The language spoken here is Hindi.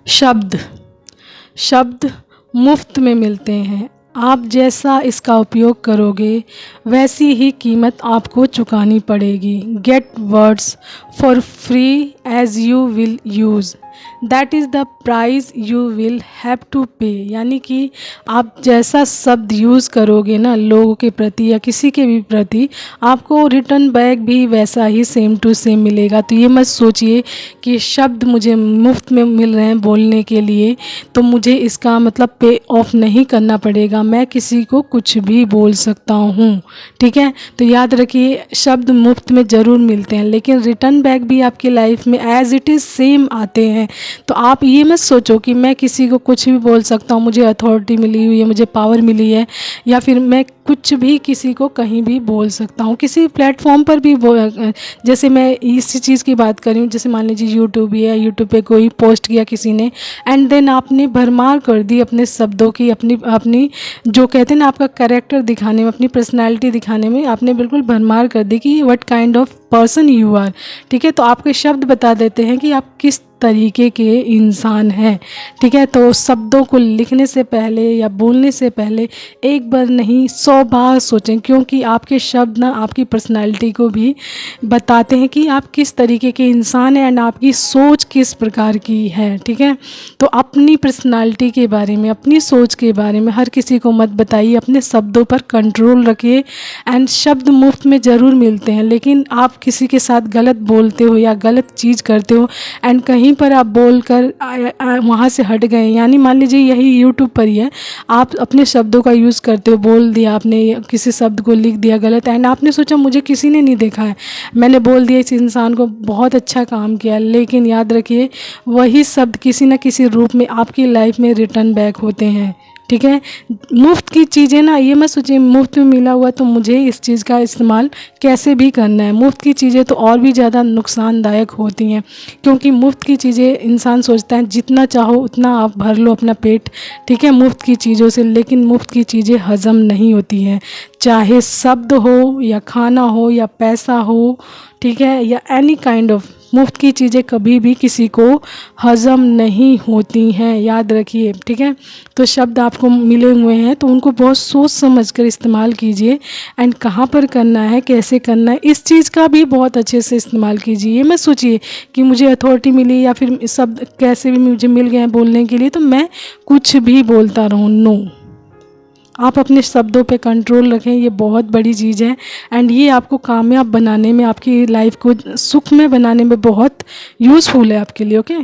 शब्द शब्द मुफ्त में मिलते हैं। आप जैसा इसका उपयोग करोगे वैसी ही कीमत आपको चुकानी पड़ेगी। Get words for free as you will use, that is the price you will have to pay. यानी कि आप जैसा शब्द यूज़ करोगे ना लोगों के प्रति या किसी के भी प्रति, आपको रिटर्न बैक भी वैसा ही सेम टू सेम मिलेगा। तो ये मत सोचिए कि शब्द मुझे मुफ्त में मिल रहे हैं बोलने के लिए तो मुझे इसका मतलब पे ऑफ नहीं करना पड़ेगा, मैं किसी को कुछ भी बोल सकता हूँ। ठीक है, तो याद रखिए शब्द मुफ्त में ज़रूर मिलते हैं लेकिन रिटर्न बैक भी आपकी लाइफ में एज इट इज़ सेम आते हैं। तो आप ये मत सोचो कि मैं किसी को कुछ भी बोल सकता हूँ, मुझे अथॉरिटी मिली हुई है, मुझे पावर मिली है, या फिर मैं कुछ भी किसी को कहीं भी बोल सकता हूँ, किसी प्लेटफॉर्म पर भी जैसे मैं इसी चीज़ की बात कर रही हूँ, जैसे मान लीजिए यूट्यूब है, यूट्यूब पे कोई पोस्ट किया किसी ने एंड देन आपने भरमार कर दी अपने शब्दों की, अपनी जो कहते हैं ना आपका कैरेक्टर दिखाने में, अपनी पर्सनैलिटी दिखाने में आपने बिल्कुल भरमार कर दी कि what kind of person you are. ठीक है, तो आपके शब्द बता देते हैं कि आप किस तरीके के इंसान हैं। ठीक है, तो शब्दों को लिखने से पहले या बोलने से पहले एक बार नहीं 100 बार सोचें, क्योंकि आपके शब्द ना आपकी पर्सनालिटी को भी बताते हैं कि आप किस तरीके के इंसान हैं एंड आपकी सोच किस प्रकार की है। ठीक है, तो अपनी पर्सनालिटी के बारे में, अपनी सोच के बारे में हर किसी को मत बताइए, अपने शब्दों पर कंट्रोल रखिए। एंड शब्द मुफ्त में ज़रूर मिलते हैं लेकिन आप किसी के साथ गलत बोलते हो या गलत चीज़ करते हो एंड कहीं पर आप बोलकर वहाँ से हट गए, यानी मान लीजिए यही यूट्यूब पर ही है, आप अपने शब्दों का यूज़ करते हो, बोल दिया आपने किसी शब्द को लिख दिया गलत एंड आपने सोचा मुझे किसी ने नहीं देखा है, मैंने बोल दिया इस इंसान को, बहुत अच्छा काम किया, लेकिन याद रखिए वही शब्द किसी न किसी रूप में आपकी लाइफ में रिटर्न बैक होते हैं। ठीक है, मुफ्त की चीज़ें ना ये मत सोचिए मुफ्त में मिला हुआ तो मुझे इस चीज़ का इस्तेमाल कैसे भी करना है। मुफ्त की चीज़ें तो और भी ज़्यादा नुकसानदायक होती हैं, क्योंकि मुफ्त की चीज़ें इंसान सोचता है जितना चाहो उतना आप भर लो अपना पेट। ठीक है, मुफ्त की चीज़ों से, लेकिन मुफ्त की चीज़ें हज़म नहीं होती हैं, चाहे शब्द हो या खाना हो या पैसा हो। ठीक है, या एनी काइंड ऑफ मुफ्त की चीज़ें कभी भी किसी को हज़म नहीं होती हैं, याद रखिए। ठीक है, तो शब्द आपको मिले हुए हैं तो उनको बहुत सोच समझ कर इस्तेमाल कीजिए एंड कहाँ पर करना है, कैसे करना है, इस चीज़ का भी बहुत अच्छे से इस्तेमाल कीजिए। ये मत सोचिए कि मुझे अथॉरिटी मिली या फिर शब्द कैसे भी मुझे मिल गए हैं बोलने के लिए तो मैं कुछ भी बोलता रहूँ। नो, आप अपने शब्दों पे कंट्रोल रखें, ये बहुत बड़ी चीज़ है एंड ये आपको कामयाब बनाने में, आपकी लाइफ को सुख में बनाने में बहुत यूज़फुल है आपके लिए। ओके।